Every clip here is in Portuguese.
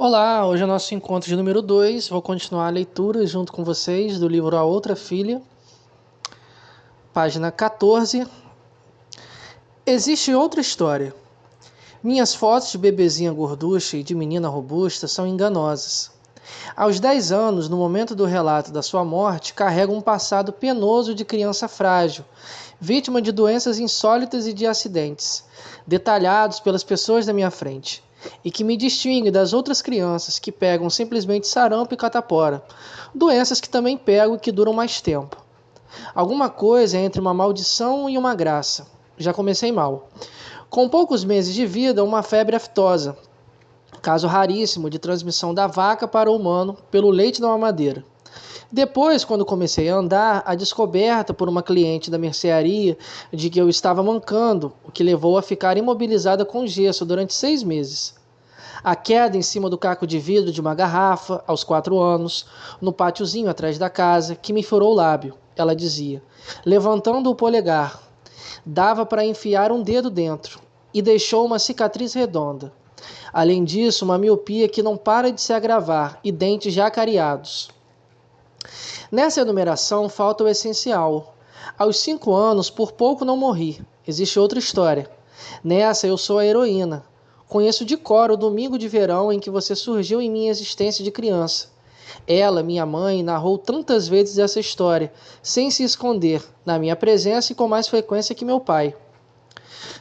Olá, hoje é o nosso encontro de número 2. Vou continuar a leitura junto com vocês do livro A Outra Filha, página 14. Existe outra história. Minhas fotos de bebezinha gorducha e de menina robusta são enganosas. Aos 10 anos, no momento do relato da sua morte, carrego um passado penoso de criança frágil, vítima de doenças insólitas e de acidentes, detalhados pelas pessoas da minha frente, e que me distingue das outras crianças que pegam simplesmente sarampo e catapora, doenças que também pego e que duram mais tempo. Alguma coisa entre uma maldição e uma graça. Já comecei mal. Com poucos meses de vida, uma febre aftosa, caso raríssimo de transmissão da vaca para o humano pelo leite da mamadeira. Depois, quando comecei a andar, a descoberta por uma cliente da mercearia de que eu estava mancando, o que levou a ficar imobilizada com gesso durante 6 meses. A queda em cima do caco de vidro de uma garrafa, aos 4 anos, no pátiozinho atrás da casa, que me furou o lábio, ela dizia, levantando o polegar. Dava para enfiar um dedo dentro, e deixou uma cicatriz redonda. Além disso, uma miopia que não para de se agravar e dentes já cariados. Nessa enumeração falta o essencial. Aos 5 anos, por pouco não morri. Existe outra história. Nessa eu sou a heroína. Conheço de cor o domingo de verão em que você surgiu em minha existência de criança. Ela, minha mãe, narrou tantas vezes essa história, sem se esconder, na minha presença e com mais frequência que meu pai.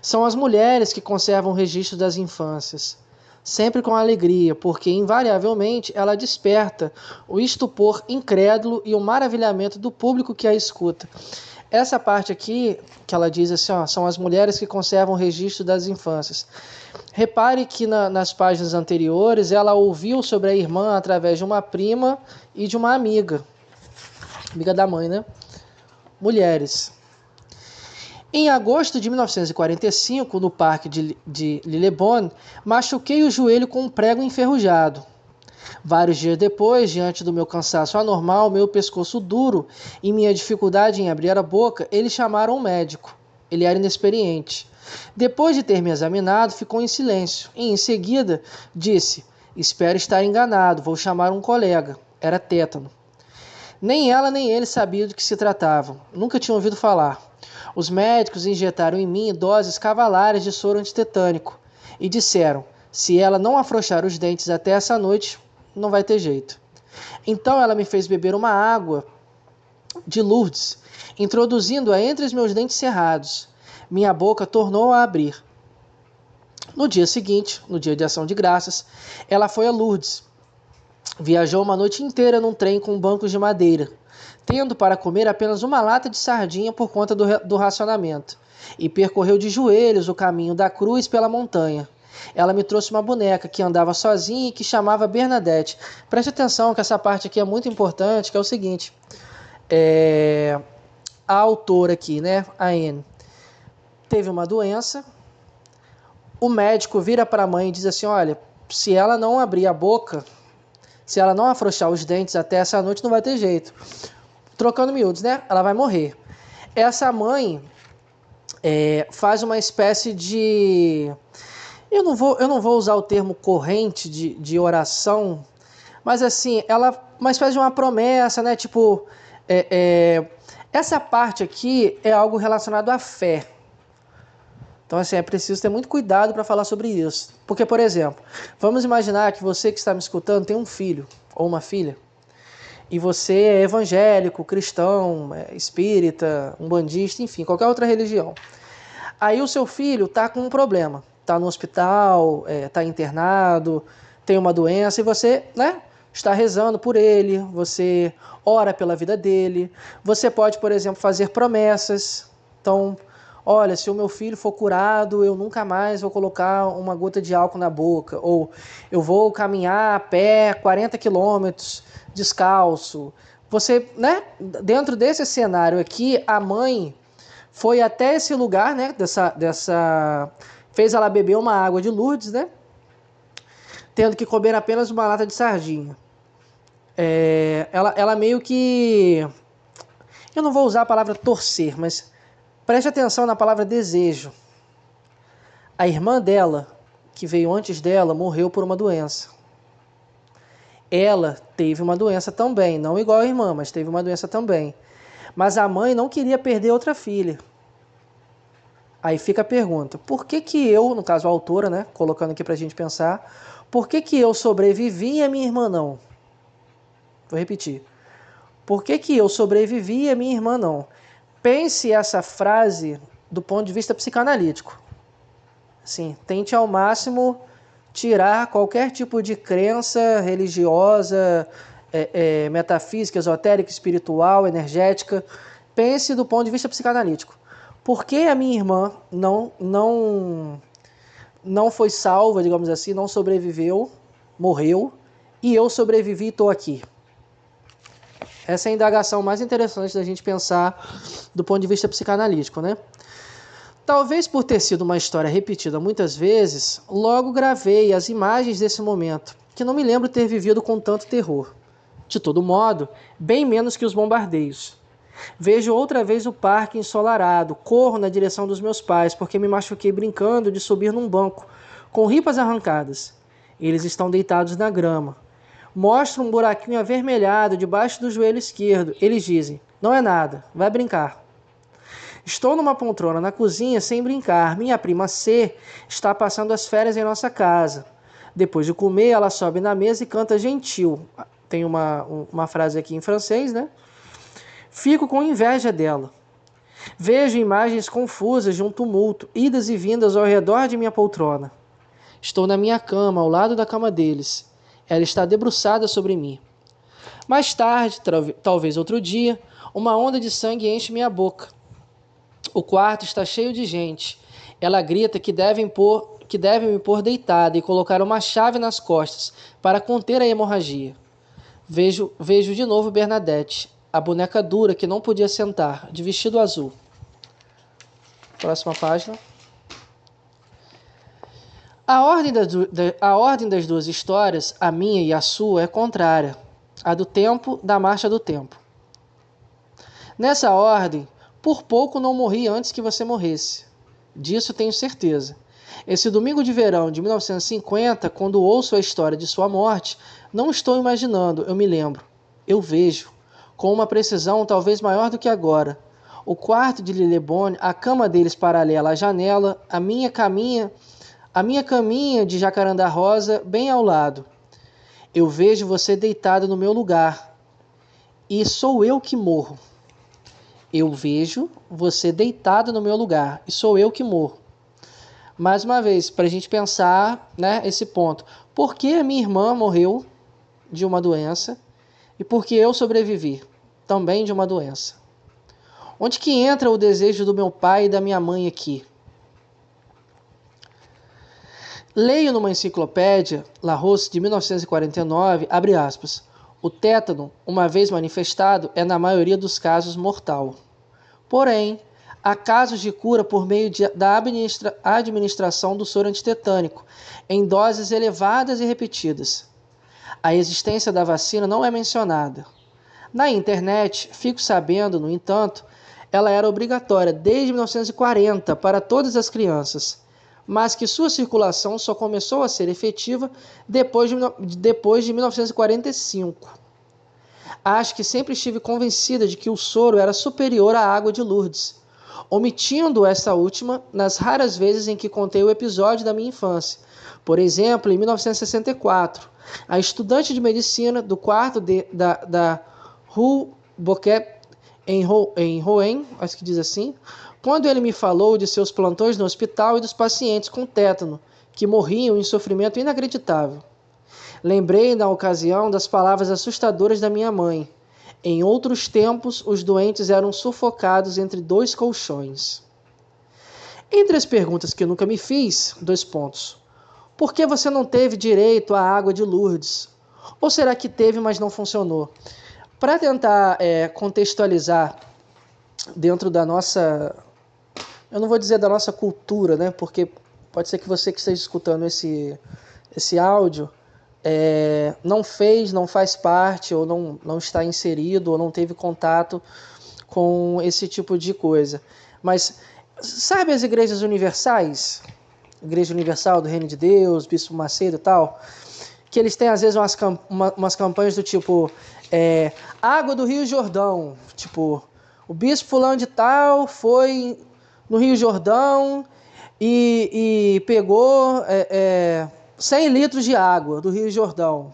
São as mulheres que conservam o registro das infâncias. Sempre com alegria, porque invariavelmente ela desperta o estupor incrédulo e o maravilhamento do público que a escuta. Essa parte aqui, que ela diz assim, são as mulheres que conservam o registro das infâncias. Repare que nas páginas anteriores ela ouviu sobre a irmã através de uma prima e de uma amiga da mãe, né? Mulheres. Em agosto de 1945, no parque de Lillebonne, machuquei o joelho com um prego enferrujado. Vários dias depois, diante do meu cansaço anormal, meu pescoço duro e minha dificuldade em abrir a boca, eles chamaram um médico. Ele era inexperiente. Depois de ter me examinado, ficou em silêncio e, em seguida, disse: espero estar enganado, vou chamar um colega. Era tétano. Nem ela nem ele sabiam do que se tratava. Nunca tinham ouvido falar. Os médicos injetaram em mim doses cavalares de soro antitetânico e disseram: se ela não afrouxar os dentes até essa noite, não vai ter jeito. Então ela me fez beber uma água de Lourdes, introduzindo-a entre os meus dentes cerrados. Minha boca tornou a abrir. No dia seguinte, no dia de ação de graças, ela foi a Lourdes. Viajou uma noite inteira num trem com bancos de madeira, tendo para comer apenas uma lata de sardinha por conta do racionamento, e percorreu de joelhos o caminho da cruz pela montanha. Ela me trouxe uma boneca que andava sozinha e que chamava Bernadette. Preste atenção que essa parte aqui é muito importante, que é o seguinte. A autora aqui, né, a Anne, teve uma doença. O médico vira para a mãe e diz assim, olha, se ela não abrir a boca, se ela não afrouxar os dentes até essa noite, não vai ter jeito. Trocando miúdos, né? Ela vai morrer. Essa mãe faz uma espécie de... Eu não vou usar o termo corrente de oração, mas assim, uma espécie de uma promessa, né? Tipo, essa parte aqui é algo relacionado à fé. Então, assim, é preciso ter muito cuidado para falar sobre isso. Porque, por exemplo, vamos imaginar que você que está me escutando tem um filho ou uma filha, e você é evangélico, cristão, espírita, umbandista, enfim, qualquer outra religião. Aí o seu filho está com um problema, está no hospital, está internado, tem uma doença, e você, né, está rezando por ele, você ora pela vida dele, você pode, por exemplo, fazer promessas. Então, olha, se o meu filho for curado, eu nunca mais vou colocar uma gota de álcool na boca, ou eu vou caminhar a pé 40 quilômetros descalço. Você, né, dentro desse cenário aqui, a mãe foi até esse lugar, né, fez ela beber uma água de Lourdes, né, tendo que comer apenas uma lata de sardinha. Ela meio que... Eu não vou usar a palavra torcer, mas preste atenção na palavra desejo. A irmã dela, que veio antes dela, morreu por uma doença. Ela teve uma doença também, não igual a irmã, mas teve uma doença também. Mas a mãe não queria perder outra filha. Aí fica a pergunta, por que que eu, no caso a autora, né, colocando aqui pra gente pensar, por que que eu sobrevivi e a minha irmã não? Vou repetir. Por que que eu sobrevivi e a minha irmã não? Pense essa frase do ponto de vista psicanalítico. Assim, tente ao máximo tirar qualquer tipo de crença religiosa, metafísica, esotérica, espiritual, energética. Pense do ponto de vista psicanalítico. Por que a minha irmã não foi salva, digamos assim, não sobreviveu, morreu, e eu sobrevivi e estou aqui? Essa é a indagação mais interessante da gente pensar do ponto de vista psicanalítico, né? Talvez por ter sido uma história repetida muitas vezes, logo gravei as imagens desse momento, que não me lembro ter vivido com tanto terror. De todo modo, bem menos que os bombardeios. Vejo outra vez o parque ensolarado, corro na direção dos meus pais, porque me machuquei brincando de subir num banco, com ripas arrancadas. Eles estão deitados na grama. Mostro um buraquinho avermelhado debaixo do joelho esquerdo. Eles dizem, não é nada, vai brincar. Estou numa poltrona na cozinha sem brincar. Minha prima C está passando as férias em nossa casa. Depois de comer, ela sobe na mesa e canta gentil. Tem uma frase aqui em francês, né? Fico com inveja dela. Vejo imagens confusas de um tumulto, idas e vindas ao redor de minha poltrona. Estou na minha cama, ao lado da cama deles. Ela está debruçada sobre mim. Mais tarde, talvez outro dia, uma onda de sangue enche minha boca. O quarto está cheio de gente. Ela grita que devem me pôr deitada e colocar uma chave nas costas para conter a hemorragia. Vejo de novo Bernadette, a boneca dura que não podia sentar, de vestido azul. Próxima página. A ordem das duas histórias, a minha e a sua, é contrária. A do tempo, da marcha do tempo. Nessa ordem, por pouco não morri antes que você morresse. Disso tenho certeza. Esse domingo de verão de 1950, quando ouço a história de sua morte, não estou imaginando, eu me lembro. Eu vejo, com uma precisão talvez maior do que agora. O quarto de Lillebonne, a cama deles paralela à janela, a minha caminha de jacarandá rosa bem ao lado. Eu vejo você deitado no meu lugar. E sou eu que morro. Eu vejo você deitado no meu lugar. E sou eu que morro. Mais uma vez, para a gente pensar, né, esse ponto. Por que a minha irmã morreu de uma doença? E por que eu sobrevivi também de uma doença? Onde que entra o desejo do meu pai e da minha mãe aqui? Leio numa enciclopédia, Larousse, de 1949, abre aspas, o tétano, uma vez manifestado, é na maioria dos casos mortal. Porém, há casos de cura por meio da administração do soro antitetânico, em doses elevadas e repetidas. A existência da vacina não é mencionada. Na internet, fico sabendo, no entanto, ela era obrigatória desde 1940 para todas as crianças, mas que sua circulação só começou a ser efetiva depois de 1945. Acho que sempre estive convencida de que o soro era superior à água de Lourdes, omitindo essa última nas raras vezes em que contei o episódio da minha infância. Por exemplo, em 1964, a estudante de medicina do quarto da Rue Boquet, em Rouen, acho que diz assim, quando ele me falou de seus plantões no hospital e dos pacientes com tétano, que morriam em sofrimento inacreditável. Lembrei, na ocasião, das palavras assustadoras da minha mãe. Em outros tempos, os doentes eram sufocados entre dois colchões. Entre as perguntas que eu nunca me fiz, 2 pontos. Por que você não teve direito à água de Lourdes? Ou será que teve, mas não funcionou? Para tentar contextualizar dentro da nossa... Eu não vou dizer da nossa cultura, né? Porque pode ser que você que esteja escutando esse áudio não faz parte, ou não está inserido, ou não teve contato com esse tipo de coisa. Mas sabe as igrejas universais? Igreja Universal do Reino de Deus, Bispo Macedo e tal? que eles têm às vezes umas campanhas do tipo água do Rio Jordão, tipo, o bispo fulano de tal foi no Rio Jordão e pegou 100 litros de água do Rio Jordão.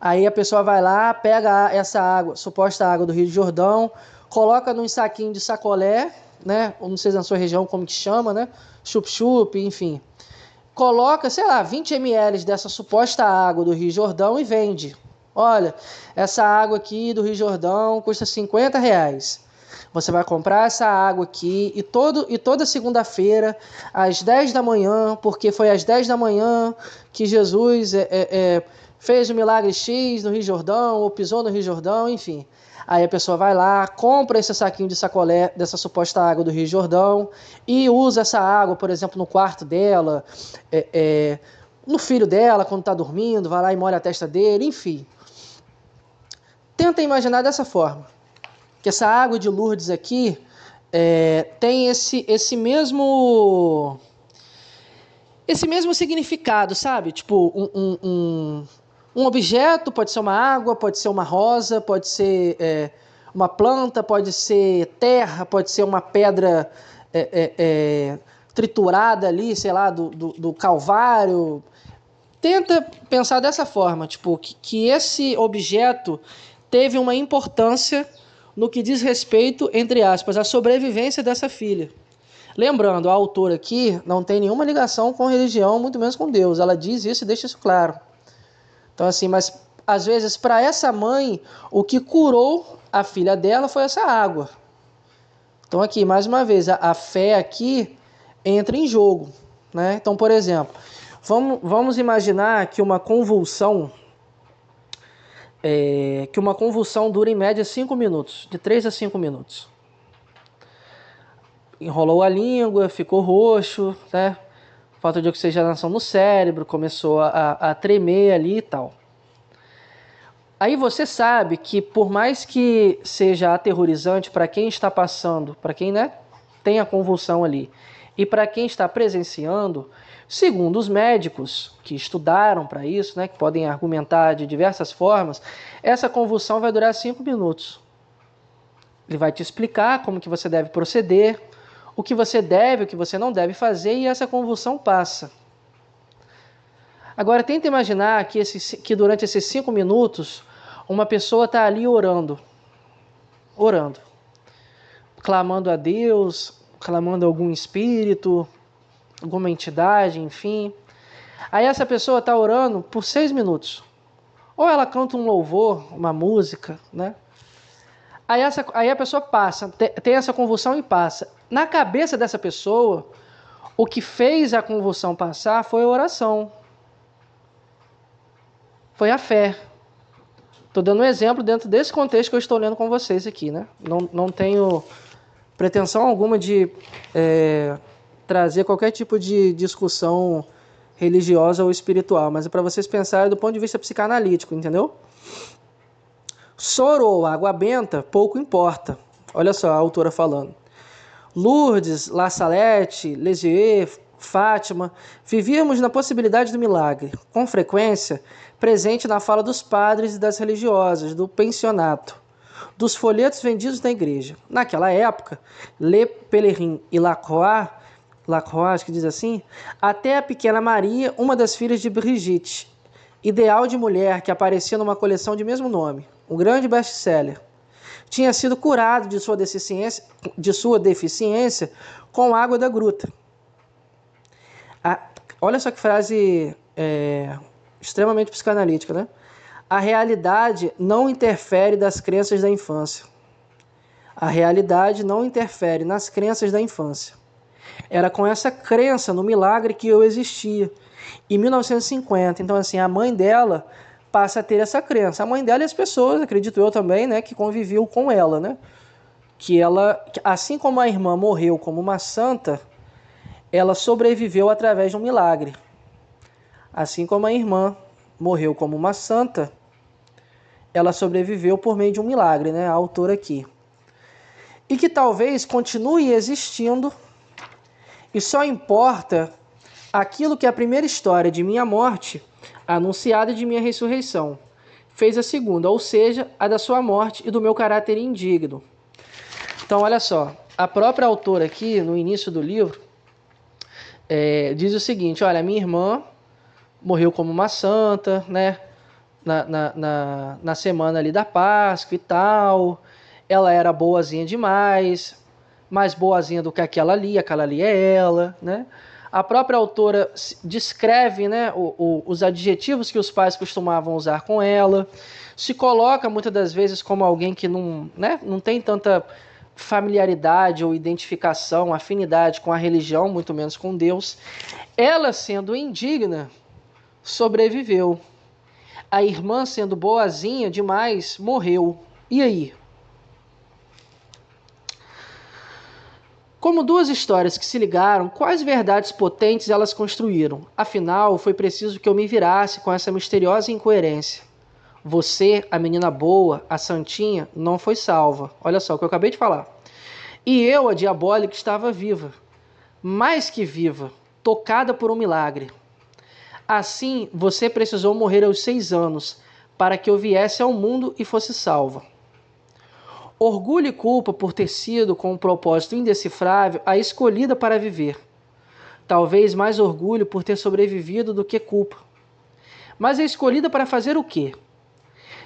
Aí a pessoa vai lá, pega essa água, suposta água do Rio Jordão, coloca num saquinho de sacolé, né? Ou não sei na sua região como que chama, né? Chup-chup, enfim. Coloca, sei lá, 20 ml dessa suposta água do Rio Jordão e vende. Olha, essa água aqui do Rio Jordão custa R$50. Você vai comprar essa água aqui e toda segunda-feira, às 10 da manhã, porque foi às 10 da manhã que Jesus fez o milagre X no Rio Jordão, ou pisou no Rio Jordão, enfim. Aí a pessoa vai lá, compra esse saquinho de sacolé dessa suposta água do Rio Jordão e usa essa água, por exemplo, no quarto dela, no filho dela, quando está dormindo, vai lá e molha a testa dele, enfim. Tenta imaginar dessa forma, que essa água de Lourdes aqui tem esse mesmo significado, sabe? Tipo, um objeto, pode ser uma água, pode ser uma rosa, pode ser uma planta, pode ser terra, pode ser uma pedra triturada ali, sei lá, do Calvário. Tenta pensar dessa forma, tipo, que esse objeto teve uma importância no que diz respeito, entre aspas, à sobrevivência dessa filha. Lembrando, a autora aqui não tem nenhuma ligação com religião, muito menos com Deus. Ela diz isso e deixa isso claro. Então, assim, mas às vezes para essa mãe, o que curou a filha dela foi essa água. Então, aqui, mais uma vez, a fé aqui entra em jogo, né? Então, por exemplo, vamos imaginar que uma convulsão dura em média 5 minutos, de 3 a 5 minutos. Enrolou a língua, ficou roxo, né? Falta de oxigenação no cérebro, começou a tremer ali e tal. Aí você sabe que por mais que seja aterrorizante para quem está passando, para quem, né, tem a convulsão ali, e para quem está presenciando, segundo os médicos que estudaram para isso, né, que podem argumentar de diversas formas, essa convulsão vai durar 5 minutos. Ele vai te explicar como que você deve proceder, o que você deve, o que você não deve fazer, e essa convulsão passa. Agora, tenta imaginar que durante esses 5 minutos, uma pessoa está ali orando, clamando a Deus, clamando a algum espírito, alguma entidade, enfim. Aí essa pessoa está orando por 6 minutos. Ou ela canta um louvor, uma música, né? Aí a pessoa passa, tem essa convulsão e passa. Na cabeça dessa pessoa, o que fez a convulsão passar foi a oração. Foi a fé. Estou dando um exemplo dentro desse contexto que eu estou lendo com vocês aqui, né? Não tenho pretensão alguma de trazer qualquer tipo de discussão religiosa ou espiritual, mas é para vocês pensarem do ponto de vista psicanalítico, entendeu? Soro ou água benta, pouco importa. Olha só a autora falando. Lourdes, La Salette, Lisieux, Fátima, vivíamos na possibilidade do milagre, com frequência presente na fala dos padres e das religiosas, do pensionato, dos folhetos vendidos na igreja. Naquela época, Le Pèlerin e Lacroix, acho que diz assim, até a pequena Maria, uma das filhas de Brigitte, ideal de mulher que aparecia numa coleção de mesmo nome, um grande best-seller, tinha sido curado de sua deficiência com água da gruta. Olha só que frase extremamente psicanalítica, né? A realidade não interfere das crenças da infância. A realidade não interfere nas crenças da infância. Era com essa crença no milagre que eu existia. Em 1950, então assim, a mãe dela passa a ter essa crença. A mãe dela e as pessoas, acredito eu também, né, que conviviam com ela, né? Que ela, assim como a irmã morreu como uma santa, ela sobreviveu através de um milagre. Assim como a irmã morreu como uma santa, ela sobreviveu por meio de um milagre, né? A autora aqui. E que talvez continue existindo, e só importa aquilo que a primeira história de minha morte anunciada de minha ressurreição. Fez a segunda, ou seja, a da sua morte e do meu caráter indigno. Então, olha só, a própria autora aqui, no início do livro, diz o seguinte, olha, minha irmã morreu como uma santa, né, na semana ali da Páscoa e tal, ela era boazinha demais, mais boazinha do que aquela ali é ela, né? A própria autora descreve, né, os adjetivos que os pais costumavam usar com ela, se coloca muitas das vezes como alguém que não, né, não tem tanta familiaridade ou identificação, afinidade com a religião, muito menos com Deus. Ela, sendo indigna, sobreviveu. A irmã, sendo boazinha demais, morreu. E aí? Como duas histórias que se ligaram, quais verdades potentes elas construíram? Afinal, foi preciso que eu me virasse com essa misteriosa incoerência. Você, a menina boa, a santinha, não foi salva. Olha só o que eu acabei de falar. E eu, a diabólica, estava viva. Mais que viva, tocada por um milagre. Assim, você precisou morrer aos 6 anos, para que eu viesse ao mundo e fosse salva. Orgulho e culpa por ter sido, com um propósito indecifrável, a escolhida para viver. Talvez mais orgulho por ter sobrevivido do que culpa. Mas a escolhida para fazer o quê?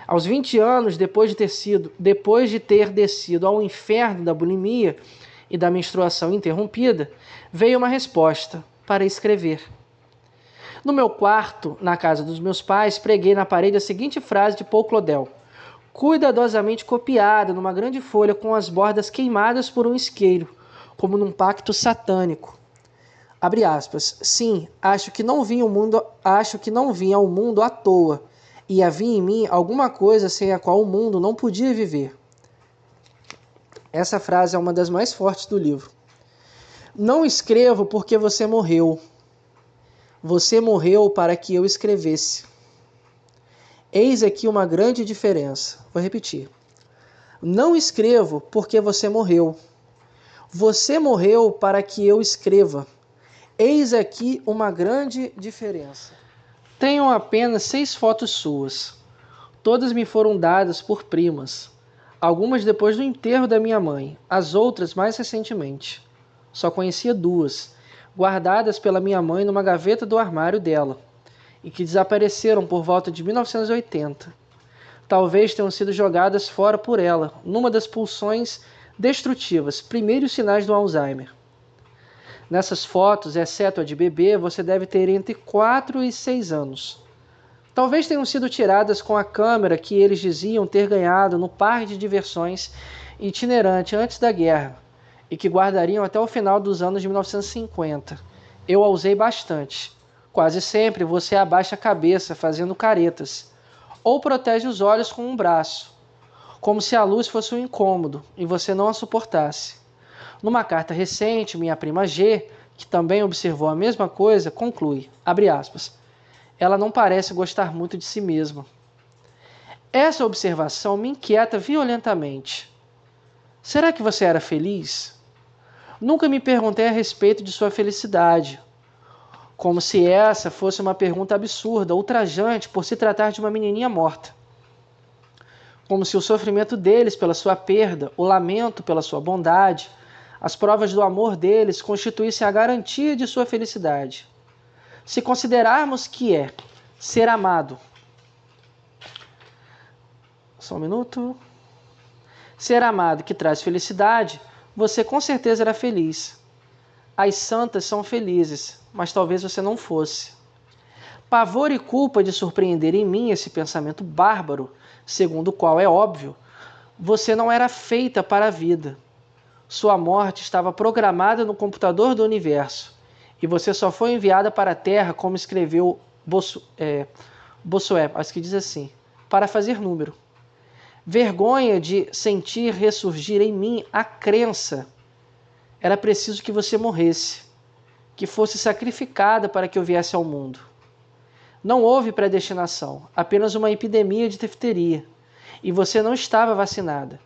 Aos 20 anos, depois de ter descido ao inferno da bulimia e da menstruação interrompida, veio uma resposta: para escrever. No meu quarto, na casa dos meus pais, preguei na parede a seguinte frase de Paul Claudel, cuidadosamente copiada numa grande folha com as bordas queimadas por um isqueiro, como num pacto satânico. Abre aspas. Sim, acho que não vim ao mundo à toa, e havia em mim alguma coisa sem a qual o mundo não podia viver. Essa frase é uma das mais fortes do livro. Não escrevo porque você morreu. Você morreu para que eu escrevesse. Eis aqui uma grande diferença. Vou repetir. Não escrevo porque você morreu. Você morreu para que eu escreva. Eis aqui uma grande diferença. Tenho apenas 6 fotos suas. Todas me foram dadas por primas. Algumas depois do enterro da minha mãe, as outras mais recentemente. Só conhecia 2, guardadas pela minha mãe numa gaveta do armário dela, e que desapareceram por volta de 1980. Talvez tenham sido jogadas fora por ela, numa das pulsões destrutivas, primeiros sinais do Alzheimer. Nessas fotos, exceto a de bebê, você deve ter entre 4 e 6 anos. Talvez tenham sido tiradas com a câmera que eles diziam ter ganhado no parque de diversões itinerante antes da guerra, e que guardariam até o final dos anos de 1950. Eu a usei bastante. Quase sempre você abaixa a cabeça fazendo caretas, ou protege os olhos com um braço, como se a luz fosse um incômodo e você não a suportasse. Numa carta recente, minha prima G, que também observou a mesma coisa, conclui, abre aspas, ela não parece gostar muito de si mesma. Essa observação me inquieta violentamente. Será que você era feliz? Nunca me perguntei a respeito de sua felicidade, como se essa fosse uma pergunta absurda, ultrajante por se tratar de uma menininha morta. Como se o sofrimento deles pela sua perda, o lamento pela sua bondade, as provas do amor deles constituíssem a garantia de sua felicidade. Se considerarmos que é ser amado. Só um minuto. Ser amado que traz felicidade, você com certeza era feliz. As santas são felizes, mas talvez você não fosse. Pavor e culpa de surpreender em mim esse pensamento bárbaro, segundo o qual é óbvio, você não era feita para a vida. Sua morte estava programada no computador do universo, e você só foi enviada para a Terra, como escreveu Bossuet, acho que diz assim, para fazer número. Vergonha de sentir ressurgir em mim a crença. Era preciso que você morresse, que fosse sacrificada para que eu viesse ao mundo. Não houve predestinação, apenas uma epidemia de difteria, e você não estava vacinada.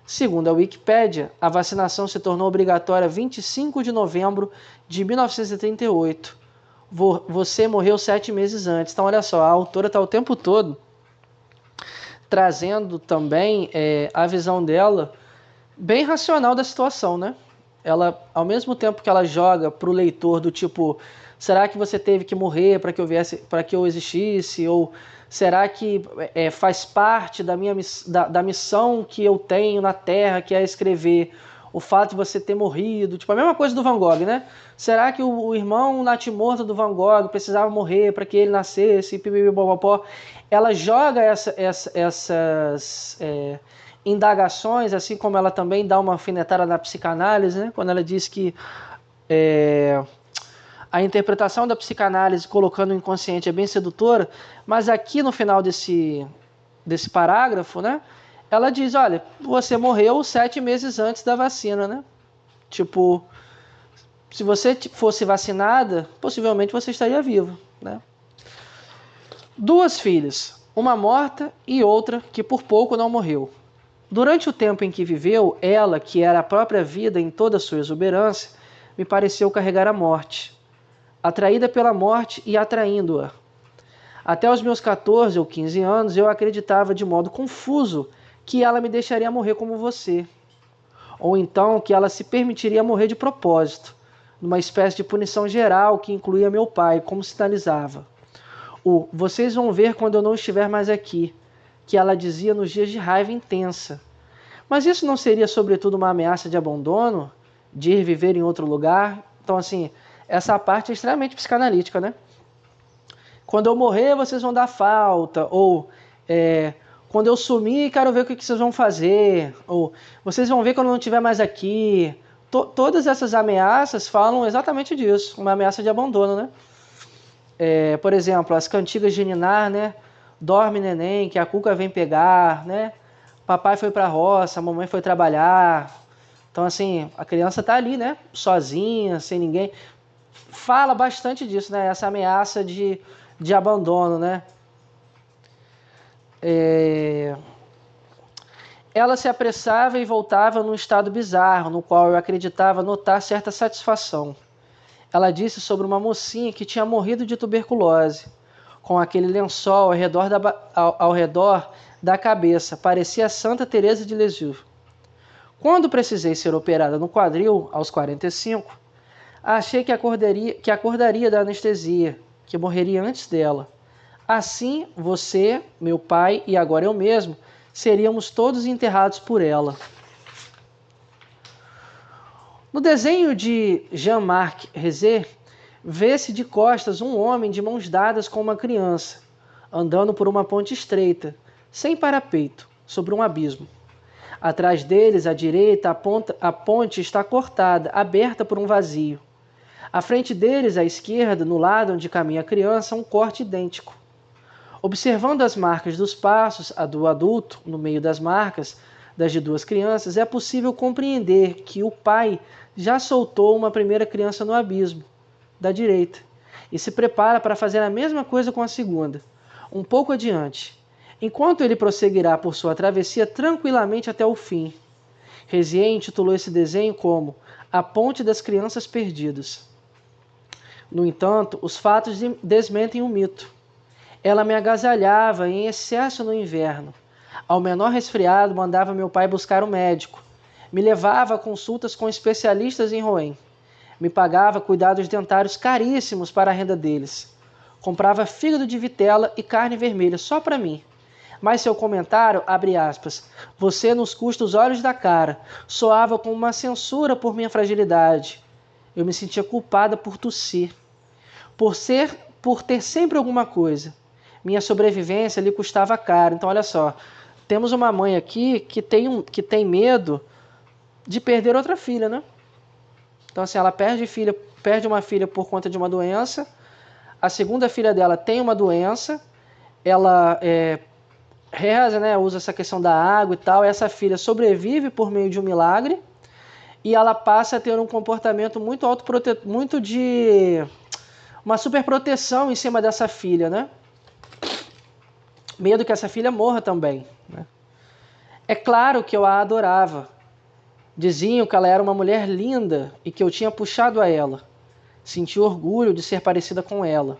Segundo a Wikipédia, a vacinação se tornou obrigatória 25 de novembro de 1938, você morreu 7 meses antes. Então, olha só, a autora está o tempo todo trazendo também a visão dela bem racional da situação, né? Ela, ao mesmo tempo que ela joga para o leitor do tipo, será que você teve que morrer para que eu viesse, para que eu existisse? Ou será que faz parte da missão que eu tenho na Terra, que é escrever, o fato de você ter morrido? Tipo, a mesma coisa do Van Gogh, né? Será que o irmão natimorto do Van Gogh precisava morrer para que ele nascesse? Pipipipopopó. Ela joga essas indagações, assim como ela também dá uma alfinetada na psicanálise, né? Quando ela diz que a interpretação da psicanálise colocando o inconsciente é bem sedutora, mas aqui no final desse parágrafo, né? Ela diz, olha, você morreu 7 meses antes da vacina, né? Tipo, se você fosse vacinada, possivelmente você estaria vivo, né? 2 filhas, uma morta e outra que por pouco não morreu. Durante o tempo em que viveu, ela, que era a própria vida em toda a sua exuberância, me pareceu carregar a morte, atraída pela morte e atraindo-a. Até os meus 14 ou 15 anos, eu acreditava de modo confuso que ela me deixaria morrer como você, ou então que ela se permitiria morrer de propósito, numa espécie de punição geral que incluía meu pai, como sinalizava. Vocês vão ver quando eu não estiver mais aqui, que ela dizia nos dias de raiva intensa. Mas isso não seria, sobretudo, uma ameaça de abandono, de ir viver em outro lugar? Então, assim, essa parte é extremamente psicanalítica, né? Quando eu morrer, vocês vão dar falta, ou quando eu sumir, quero ver o que vocês vão fazer, ou vocês vão ver quando eu não estiver mais aqui. Todas essas ameaças falam exatamente disso, uma ameaça de abandono, né? Por exemplo, as cantigas de Ninar, né? Dorme, neném, que a cuca vem pegar, né? Papai foi para a roça, a mamãe foi trabalhar. Então, assim, a criança está ali, né? Sozinha, sem ninguém. Fala bastante disso, né? Essa ameaça de abandono, né? Ela se apressava e voltava num estado bizarro, no qual eu acreditava notar certa satisfação. Ela disse sobre uma mocinha que tinha morrido de tuberculose, com aquele lençol ao redor da cabeça. Parecia Santa Teresa de Lisieux. Quando precisei ser operada no quadril, aos 45, achei que acordaria da anestesia, que morreria antes dela. Assim, você, meu pai e agora eu mesmo, seríamos todos enterrados por ela. No desenho de Jean-Marc Rezé, vê-se de costas um homem de mãos dadas com uma criança, andando por uma ponte estreita, sem parapeito, sobre um abismo. Atrás deles, à direita, a ponte está cortada, aberta por um vazio. À frente deles, à esquerda, no lado onde caminha a criança, um corte idêntico. Observando as marcas dos passos, a do adulto, no meio das marcas das de 2 crianças, é possível compreender que o pai já soltou uma primeira criança no abismo, da direita, e se prepara para fazer a mesma coisa com a segunda, um pouco adiante, enquanto ele prosseguirá por sua travessia tranquilamente até o fim. Rezé intitulou esse desenho como A Ponte das Crianças Perdidas. No entanto, os fatos desmentem o mito. Ela me agasalhava em excesso no inverno. Ao menor resfriado, mandava meu pai buscar um médico. Me levava a consultas com especialistas em Rouen. Me pagava cuidados dentários caríssimos para a renda deles. Comprava fígado de vitela e carne vermelha só para mim. Mas seu comentário, abre aspas, você nos custa os olhos da cara, soava como uma censura por minha fragilidade. Eu me sentia culpada por tossir. Por ter sempre alguma coisa. Minha sobrevivência lhe custava caro. Então, olha só, temos uma mãe aqui que tem medo de perder outra filha, né? Então, assim, ela perde uma filha por conta de uma doença. A segunda filha dela tem uma doença. Ela reza, né? Usa essa questão da água e tal. Essa filha sobrevive por meio de um milagre. E ela passa a ter um comportamento muito de uma superproteção em cima dessa filha, né? Medo que essa filha morra também, né? É claro que eu a adorava. Diziam que ela era uma mulher linda e que eu tinha puxado a ela. Sentia orgulho de ser parecida com ela.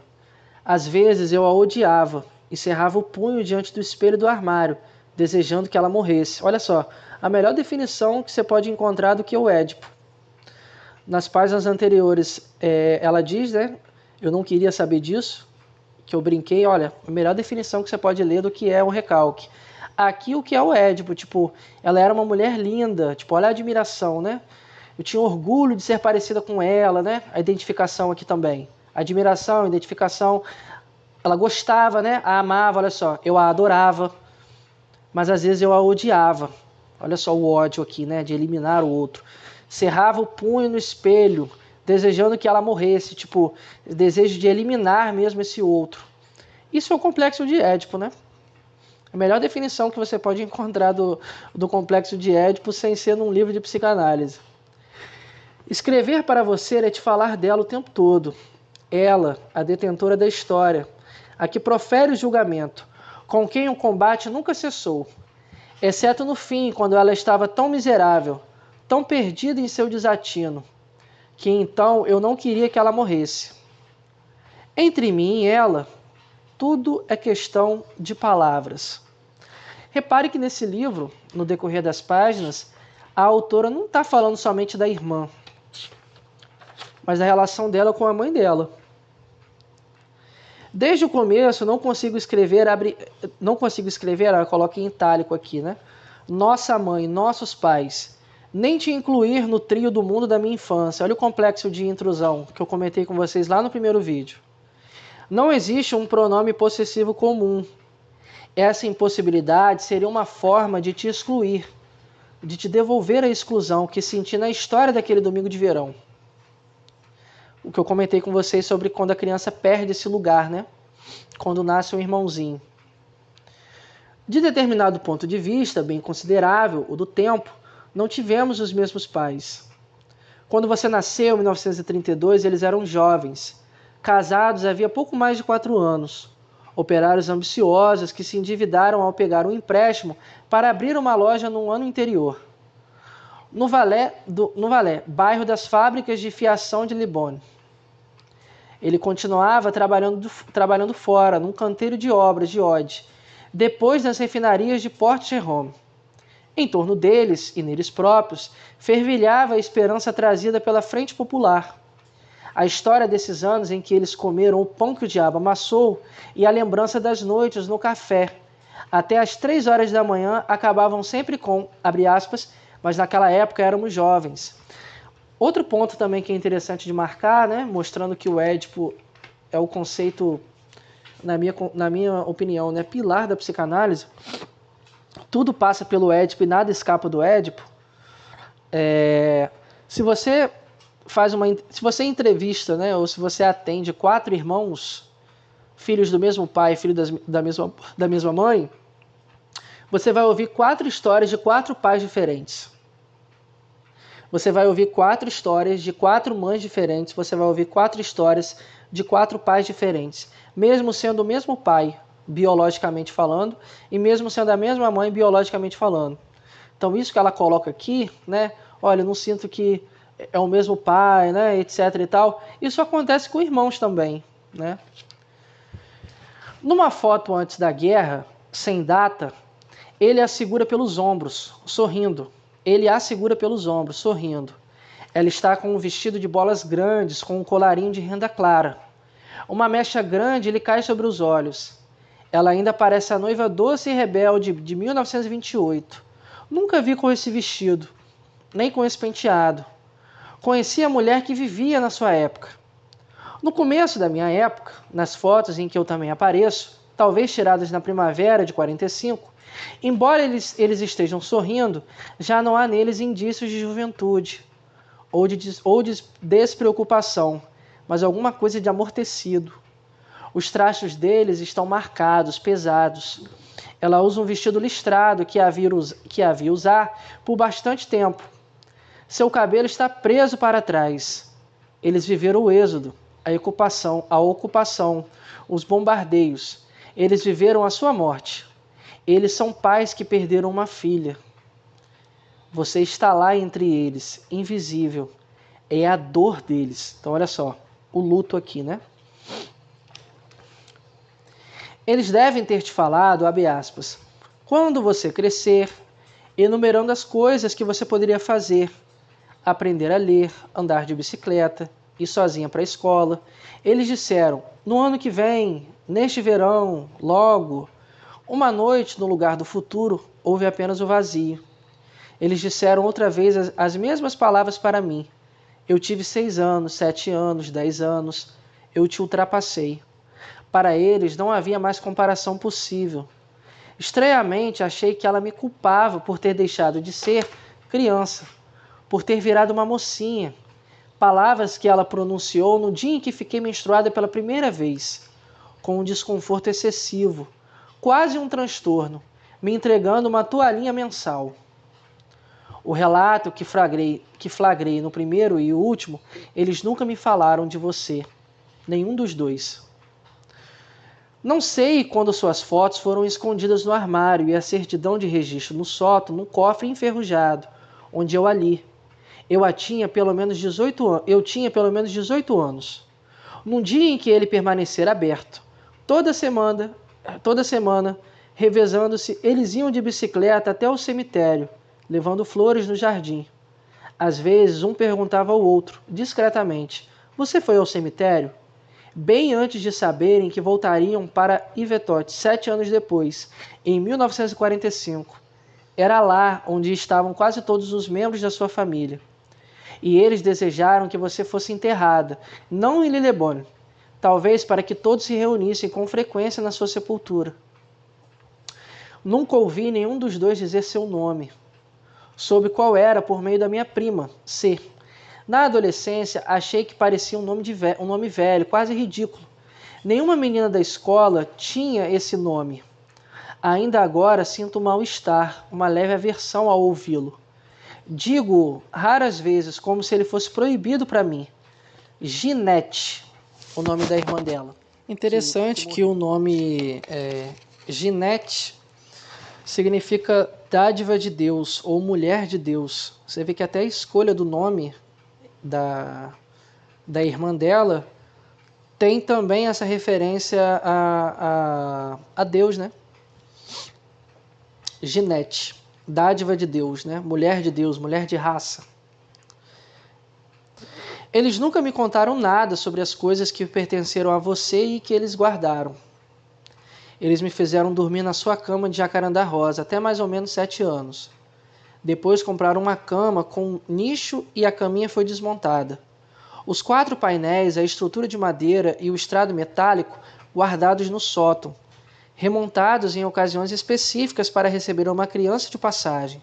Às vezes eu a odiava e cerrava o punho diante do espelho do armário, desejando que ela morresse. Olha só, a melhor definição que você pode encontrar do que o Édipo. Nas páginas anteriores, ela diz, né? Eu não queria saber disso, que eu brinquei. Olha, a melhor definição que você pode ler do que é o recalque. Aqui o que é o Édipo, tipo, ela era uma mulher linda, tipo, olha a admiração, né? Eu tinha orgulho de ser parecida com ela, né? A identificação aqui também. Admiração, identificação. Ela gostava, né? A amava, olha só. Eu a adorava, mas às vezes eu a odiava. Olha só o ódio aqui, né? De eliminar o outro. Cerrava o punho no espelho, desejando que ela morresse. Tipo, desejo de eliminar mesmo esse outro. Isso é o complexo de Édipo, né? A melhor definição que você pode encontrar do complexo de Édipo sem ser num livro de psicanálise. Escrever para você é te falar dela o tempo todo. Ela, a detentora da história, a que profere o julgamento, com quem o combate nunca cessou, exceto no fim, quando ela estava tão miserável, tão perdida em seu desatino, que então eu não queria que ela morresse. Entre mim e ela, tudo é questão de palavras. Repare que nesse livro, no decorrer das páginas, a autora não está falando somente da irmã, mas da relação dela com a mãe dela. Desde o começo, não consigo escrever, ela coloca em itálico aqui, né? Nossa mãe, nossos pais. Nem te incluir no trio do mundo da minha infância. Olha o complexo de intrusão que eu comentei com vocês lá no primeiro vídeo. Não existe um pronome possessivo comum. Essa impossibilidade seria uma forma de te excluir, de te devolver a exclusão que senti na história daquele domingo de verão. O que eu comentei com vocês sobre quando a criança perde esse lugar, né? Quando nasce um irmãozinho. De determinado ponto de vista, bem considerável, o do tempo, não tivemos os mesmos pais. Quando você nasceu, em 1932, eles eram jovens, casados havia pouco mais de 4 anos, operários ambiciosos que se endividaram ao pegar um empréstimo para abrir uma loja no ano anterior. No Valais, bairro das fábricas de fiação de Libone. Ele continuava trabalhando fora, num canteiro de obras de Odde, depois das refinarias de Port-Jérôme. Em torno deles, e neles próprios, fervilhava a esperança trazida pela Frente Popular. A história desses anos em que eles comeram o pão que o diabo amassou e a lembrança das noites no café. Até às 3 horas da manhã acabavam sempre com, abre aspas, mas naquela época éramos jovens. Outro ponto também que é interessante de marcar, né, mostrando que o Édipo é o conceito, na minha opinião, né, pilar da psicanálise. Tudo passa pelo Édipo e nada escapa do Édipo. Se você entrevista, né, ou se você atende 4 irmãos, filhos do mesmo pai, filhos da mesma mãe, você vai ouvir 4 histórias de 4 pais diferentes. Você vai ouvir 4 histórias de 4 mães diferentes, você vai ouvir 4 histórias de 4 pais diferentes, mesmo sendo o mesmo pai, biologicamente falando, e mesmo sendo a mesma mãe, biologicamente falando. Então isso que ela coloca aqui, né, olha, eu não sinto que é o mesmo pai, né, etc e tal, isso acontece com irmãos também, né. Numa foto antes da guerra, sem data, ele a segura pelos ombros, sorrindo. Ele a segura pelos ombros, sorrindo. Ela está com um vestido de bolas grandes, com um colarinho de renda clara. Uma mecha grande lhe cai sobre os olhos. Ela ainda parece a noiva doce e rebelde de 1928. Nunca vi com esse vestido, nem com esse penteado. Conheci a mulher que vivia na sua época. No começo da minha época, nas fotos em que eu também apareço, talvez tiradas na primavera de 45, embora eles estejam sorrindo, já não há neles indícios de juventude ou de despreocupação, mas alguma coisa de amortecido. Os trachos deles estão marcados, pesados. Ela usa um vestido listrado que havia usar por bastante tempo. Seu cabelo está preso para trás. Eles viveram o êxodo, a ocupação, os bombardeios. Eles viveram a sua morte. Eles são pais que perderam uma filha. Você está lá entre eles, invisível. É a dor deles. Então, olha só. o luto aqui, né? Eles devem ter te falado, abre aspas, quando você crescer, enumerando as coisas que você poderia fazer, aprender a ler, andar de bicicleta, ir sozinha para a escola. Eles disseram, no ano que vem, neste verão, logo, uma noite no lugar do futuro, houve apenas o vazio. Eles disseram outra vez as mesmas palavras para mim. Eu tive 6 anos, 7 anos, 10 anos. Eu te ultrapassei. Para eles não havia mais comparação possível. Estranhamente, achei que ela me culpava por ter deixado de ser criança, por ter virado uma mocinha. Palavras que ela pronunciou no dia em que fiquei menstruada pela primeira vez, com um desconforto excessivo, quase um transtorno, me entregando uma toalhinha mensal. O relato que flagrei no primeiro e último, eles nunca me falaram de você, nenhum dos dois. Não sei quando suas fotos foram escondidas no armário e a certidão de registro no sótão, num cofre enferrujado, onde eu a li. Eu tinha pelo menos 18 anos. Num dia em que ele permanecer aberto, toda semana, revezando-se, eles iam de bicicleta até o cemitério, levando flores no jardim. Às vezes, um perguntava ao outro, discretamente, você foi ao cemitério? Bem antes de saberem que voltariam para Yvetot 7 anos depois, em 1945. Era lá onde estavam quase todos os membros da sua família. E eles desejaram que você fosse enterrada, não em Lillebonne, talvez para que todos se reunissem com frequência na sua sepultura. Nunca ouvi nenhum dos dois dizer seu nome. Soube qual era por meio da minha prima, C. Na adolescência, achei que parecia um nome velho, quase ridículo. Nenhuma menina da escola tinha esse nome. Ainda agora sinto um mal-estar, uma leve aversão ao ouvi-lo. Digo raras vezes, como se ele fosse proibido para mim. Ginette, o nome da irmã dela. Interessante que o nome Ginette significa dádiva de Deus ou mulher de Deus. Você vê que até a escolha do nome da irmã dela tem também essa referência a Deus, né? Ginette, dádiva de Deus, né? Mulher de Deus, mulher de raça. Eles nunca me contaram nada sobre as coisas que pertenceram a você e que eles guardaram. Eles me fizeram dormir na sua cama de jacarandá rosa até mais ou menos 7 anos. Depois compraram uma cama com nicho e a caminha foi desmontada. Os 4 painéis, a estrutura de madeira e o estrado metálico guardados no sótão, remontados em ocasiões específicas para receber uma criança de passagem.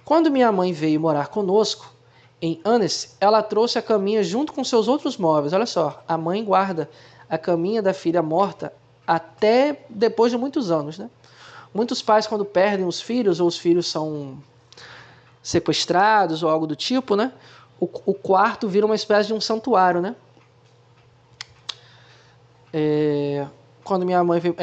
Quando minha mãe veio morar conosco, em Annecy, ela trouxe a caminha junto com seus outros móveis. Olha só, a mãe guarda a caminha da filha morta até depois de muitos anos, né? Muitos pais, quando perdem os filhos, ou os filhos são sequestrados ou algo do tipo, né? O quarto vira uma espécie de um santuário, né? Quando minha mãe veio...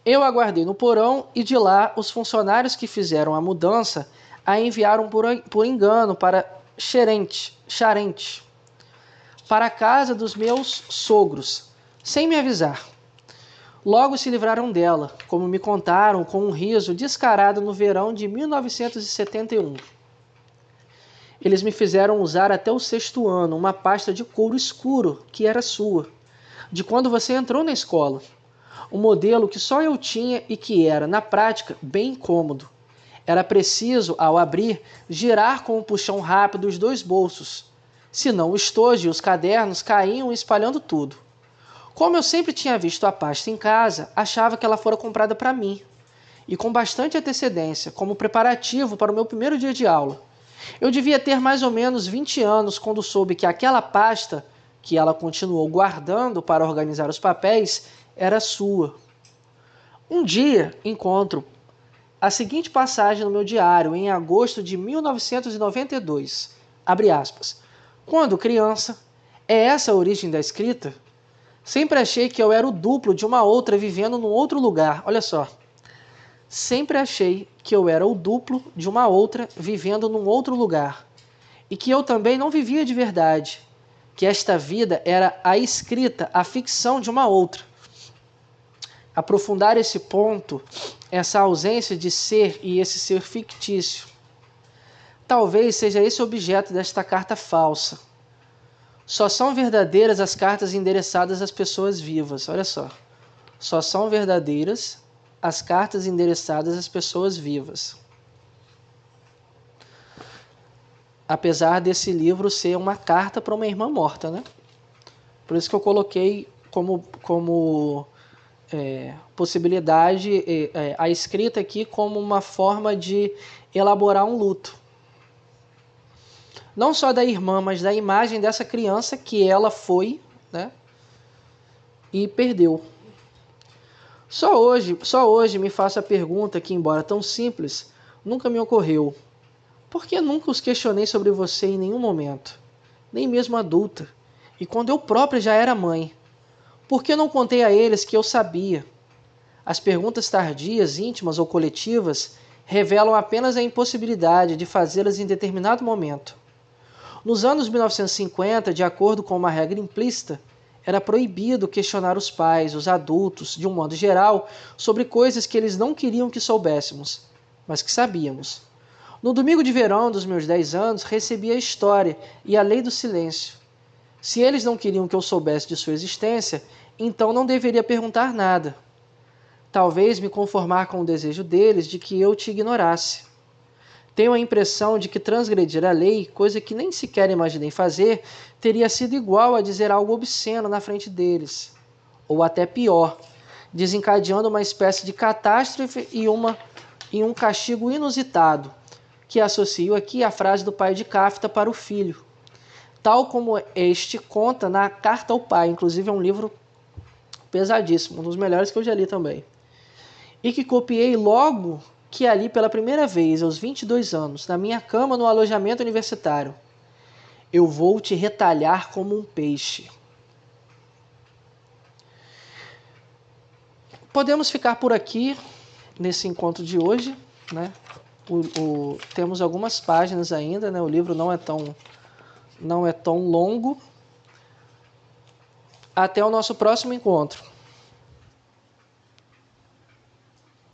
Eu aguardei no porão e de lá os funcionários que fizeram a mudança a enviaram por engano para Charente, para a casa dos meus sogros, sem me avisar. Logo se livraram dela, como me contaram com um riso descarado no verão de 1971. Eles me fizeram usar até o 6º ano uma pasta de couro escuro que era sua, de quando você entrou na escola. Um modelo que só eu tinha e que era, na prática, bem incômodo. Era preciso, ao abrir, girar com um puxão rápido os 2 bolsos. Senão o estojo e os cadernos caíam espalhando tudo. Como eu sempre tinha visto a pasta em casa, achava que ela fora comprada para mim. E com bastante antecedência, como preparativo para o meu primeiro dia de aula. Eu devia ter mais ou menos 20 anos quando soube que aquela pasta, que ela continuou guardando para organizar os papéis, era sua. Um dia encontro a seguinte passagem no meu diário, em agosto de 1992. Abre aspas. Quando criança, é essa a origem da escrita? Sempre achei que eu era o duplo de uma outra vivendo num outro lugar. Olha só. Sempre achei que eu era o duplo de uma outra vivendo num outro lugar. E que eu também não vivia de verdade. que esta vida era a escrita, a ficção de uma outra. Aprofundar esse ponto, essa ausência de ser e esse ser fictício. Talvez seja esse o objeto desta carta falsa. Só são verdadeiras as cartas endereçadas às pessoas vivas. Olha só. Só são verdadeiras as cartas endereçadas às pessoas vivas. Apesar desse livro ser uma carta para uma irmã morta, né? Por isso que eu coloquei como possibilidade a escrita aqui como uma forma de elaborar um luto. Não só da irmã, mas da imagem dessa criança que ela foi, né? E perdeu. Só hoje me faço a pergunta que, embora tão simples, nunca me ocorreu. Por que nunca os questionei sobre você em nenhum momento? Nem mesmo adulta. E quando eu própria já era mãe. Por que não contei a eles que eu sabia? As perguntas tardias, íntimas ou coletivas, revelam apenas a impossibilidade de fazê-las em determinado momento. Nos anos 1950, de acordo com uma regra implícita, era proibido questionar os pais, os adultos, de um modo geral, sobre coisas que eles não queriam que soubéssemos, mas que sabíamos. No domingo de verão dos meus 10 anos, recebi a história e a lei do silêncio. Se eles não queriam que eu soubesse de sua existência, então não deveria perguntar nada. Talvez me conformar com o desejo deles de que eu te ignorasse. Tenho a impressão de que transgredir a lei, coisa que nem sequer imaginei fazer, teria sido igual a dizer algo obsceno na frente deles. Ou até pior, desencadeando uma espécie de catástrofe e um castigo inusitado, que associo aqui à frase do pai de Kafta para o filho. Tal como este conta na Carta ao Pai, inclusive é um livro pesadíssimo, um dos melhores que eu já li também. E que copiei logo que ali pela primeira vez, aos 22 anos, na minha cama no alojamento universitário. Eu vou te retalhar como um peixe. Podemos ficar por aqui nesse encontro de hoje, né? Temos algumas páginas ainda, né? O livro não é tão longo. Até o nosso próximo encontro.